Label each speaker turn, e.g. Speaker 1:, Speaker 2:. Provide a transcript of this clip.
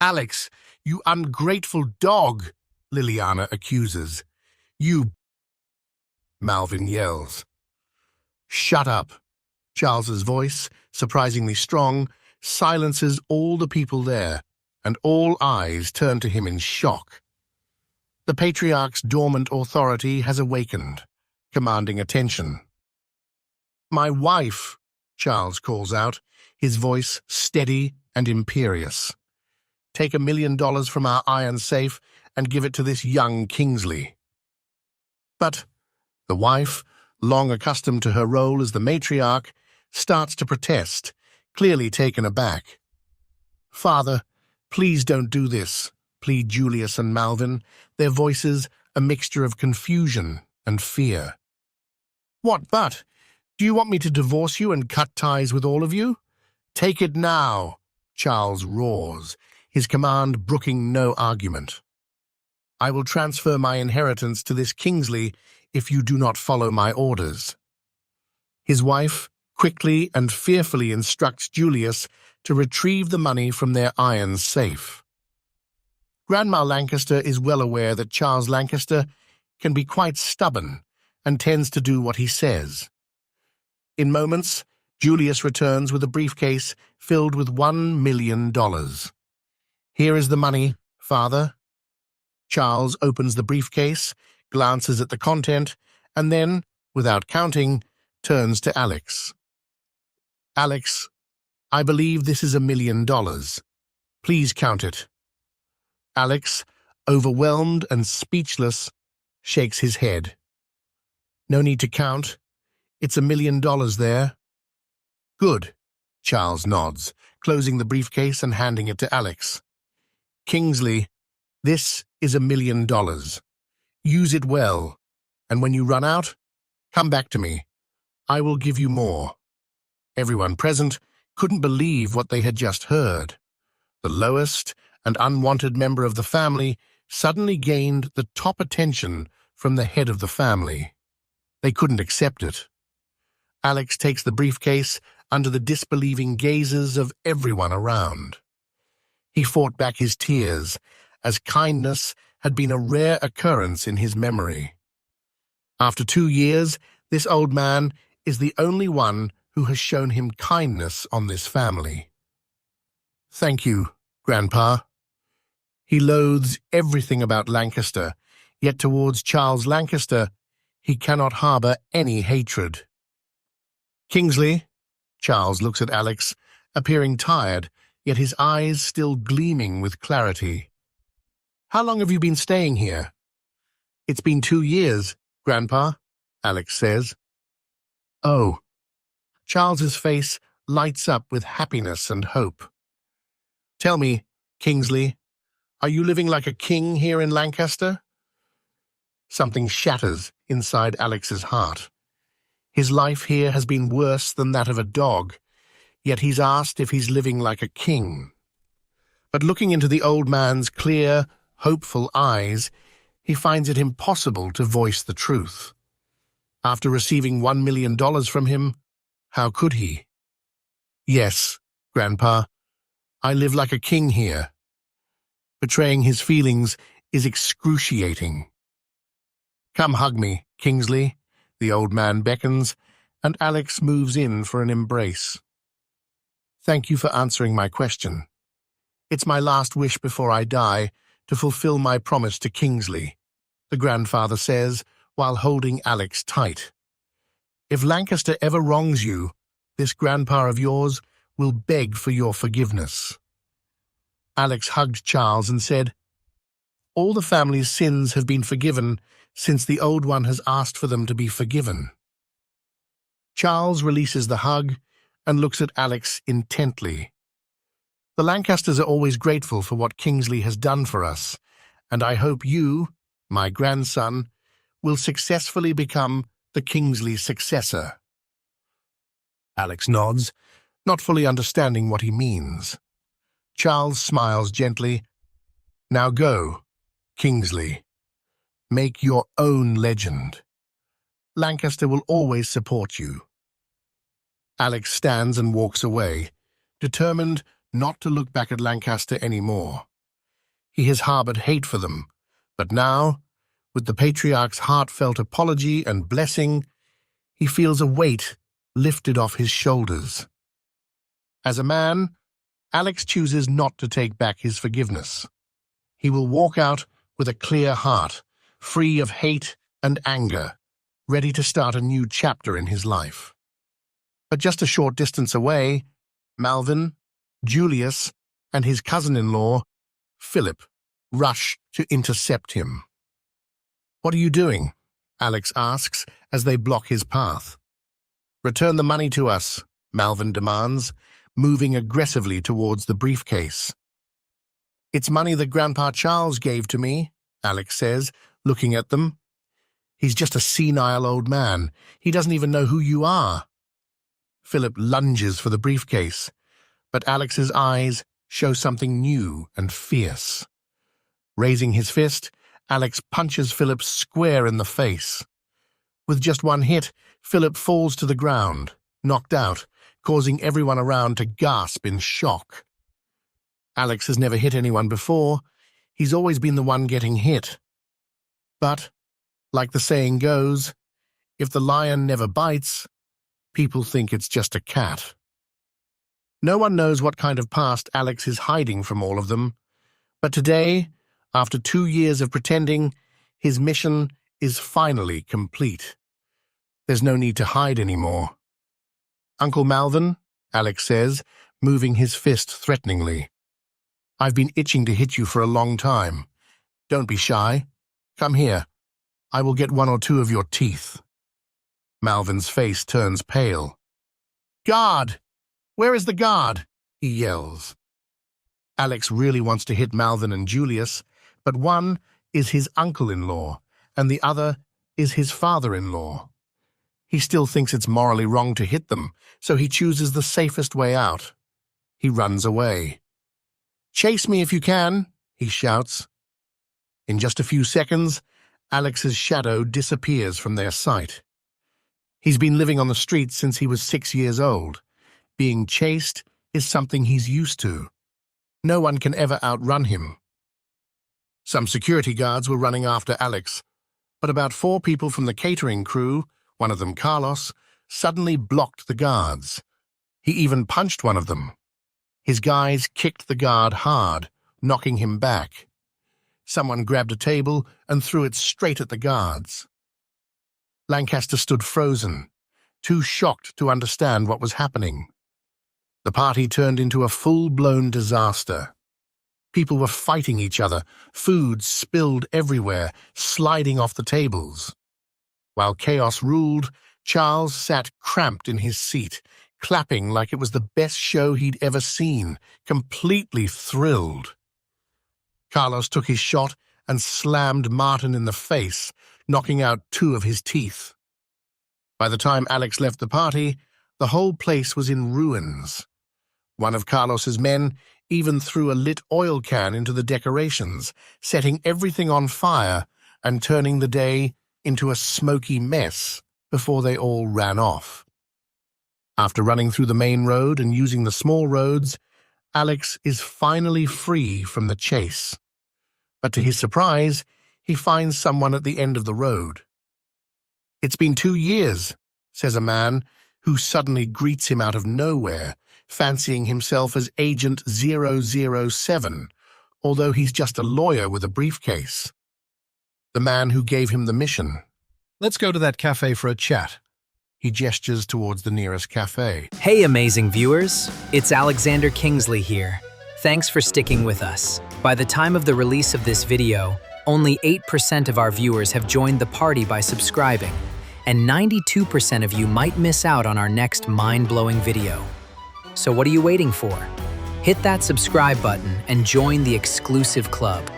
Speaker 1: Alex, you ungrateful dog, Liliana accuses. You, Malvin yells. Shut up. Charles's voice, surprisingly strong, silences all the people there, and all eyes turn to him in shock. The patriarch's dormant authority has awakened, commanding attention. My wife, Charles calls out, his voice steady and imperious. Take $1 million from our iron safe and give it to this young Kingsley. But the wife, long accustomed to her role as the matriarch, starts to protest, clearly taken aback. Father, please don't do this, plead Julius and Malvin, their voices a mixture of confusion and fear. What but? Do you want me to divorce you and cut ties with all of you? Take it now, Charles roars, his command brooking no argument. I will transfer my inheritance to this Kingsley if you do not follow my orders. His wife quickly and fearfully instructs Julius to retrieve the money from their iron safe. Grandma Lancaster is well aware that Charles Lancaster can be quite stubborn and tends to do what he says. In moments, Julius returns with a briefcase filled with $1 million. Here is the money, Father. Charles opens the briefcase, glances at the content, and then, without counting, turns to Alex. Alex, I believe this is $1 million. Please count it. Alex, overwhelmed and speechless, shakes his head. No need to count. It's $1 million there. Good, Charles nods, closing the briefcase and handing it to Alex. Kingsley, this is $1 million. Use it well, and when you run out, come back to me. I will give you more. Everyone present couldn't believe what they had just heard. The lowest and unwanted member of the family suddenly gained the top attention from the head of the family. They couldn't accept it. Alex takes the briefcase under the disbelieving gazes of everyone around. He fought back his tears, as kindness had been a rare occurrence in his memory. After 2 years, this old man is the only one who has shown him kindness on this family. Thank you, Grandpa. He loathes everything about Lancaster, yet towards Charles Lancaster, he cannot harbor any hatred. Kingsley, Charles looks at Alex, appearing tired, yet his eyes still gleaming with clarity. How long have you been staying here? It's been 2 years, Grandpa, Alex says. Oh. Charles's face lights up with happiness and hope. Tell me, Kingsley, are you living like a king here in Lancaster? Something shatters inside Alex's heart. His life here has been worse than that of a dog, yet he's asked if he's living like a king. But looking into the old man's clear, hopeful eyes, he finds it impossible to voice the truth. After receiving $1 million from him, how could he? Yes, Grandpa, I live like a king here. Betraying his feelings is excruciating. Come hug me, Kingsley, the old man beckons, and Alex moves in for an embrace. Thank you for answering my question. It's my last wish before I die to fulfill my promise to Kingsley, the grandfather says while holding Alex tight. If Lancaster ever wrongs you, this grandpa of yours will beg for your forgiveness. Alex hugged Charles and said, All the family's sins have been forgiven since the old one has asked for them to be forgiven. Charles releases the hug and looks at Alex intently. The Lancasters are always grateful for what Kingsley has done for us, and I hope you, my grandson, will successfully become the Kingsley successor. Alex nods, not fully understanding what he means. Charles smiles gently. Now go, Kingsley. Make your own legend. Lancaster will always support you. Alex stands and walks away, determined not to look back at Lancaster anymore. He has harbored hate for them, but now, with the patriarch's heartfelt apology and blessing, he feels a weight lifted off his shoulders. As a man, Alex chooses not to take back his forgiveness. He will walk out with a clear heart, free of hate and anger, ready to start a new chapter in his life. But just a short distance away, Malvin, Julius, and his cousin-in-law, Philip, rush to intercept him. "What are you doing?" Alex asks as they block his path. "Return the money to us," Malvin demands, moving aggressively towards the briefcase. "It's money that Grandpa Charles gave to me," Alex says, looking at them. "He's just a senile old man. He doesn't even know who you are." Philip lunges for the briefcase, but Alex's eyes show something new and fierce. Raising his fist, Alex punches Philip square in the face. With just one hit, Philip falls to the ground, knocked out, causing everyone around to gasp in shock. Alex has never hit anyone before. He's always been the one getting hit. But, like the saying goes, if the lion never bites, people think it's just a cat. No one knows what kind of past Alex is hiding from all of them, but today, after 2 years of pretending, his mission is finally complete. There's no need to hide anymore. "Uncle Malvin," Alex says, moving his fist threateningly. "I've been itching to hit you for a long time. Don't be shy. Come here. I will get 1 or 2 of your teeth." Malvin's face turns pale. "Guard! Where is the guard?" he yells. Alex really wants to hit Malvin and Julius, but one is his uncle-in-law, and the other is his father-in-law. He still thinks it's morally wrong to hit them, so he chooses the safest way out. He runs away. "Chase me if you can," he shouts. In just a few seconds, Alex's shadow disappears from their sight. He's been living on the streets since he was 6 years old. Being chased is something he's used to. No one can ever outrun him. Some security guards were running after Alex, but about 4 people from the catering crew, one of them Carlos, suddenly blocked the guards. He even punched one of them. His guys kicked the guard hard, knocking him back. Someone grabbed a table and threw it straight at the guards. Lancaster stood frozen, too shocked to understand what was happening. The party turned into a full-blown disaster. People were fighting each other, food spilled everywhere, sliding off the tables. While chaos ruled, Charles sat cramped in his seat, clapping like it was the best show he'd ever seen, completely thrilled. Carlos took his shot and slammed Martin in the face, knocking out 2 of his teeth. By the time Alex left the party, the whole place was in ruins. One of Carlos's men even threw a lit oil can into the decorations, setting everything on fire and turning the day into a smoky mess before they all ran off. After running through the main road and using the small roads, Alex is finally free from the chase. But to his surprise, he finds someone at the end of the road. "It's been 2 years," says a man who suddenly greets him out of nowhere, fancying himself as Agent 007, although he's just a lawyer with a briefcase. The man who gave him the mission.
Speaker 2: "Let's go to that cafe for a chat."
Speaker 1: He gestures towards the nearest cafe.
Speaker 3: Hey amazing viewers, it's Alexander Kingsley here. Thanks for sticking with us. By the time of the release of this video, only 8% of our viewers have joined the party by subscribing, and 92% of you might miss out on our next mind-blowing video. So what are you waiting for? Hit that subscribe button and join the exclusive club.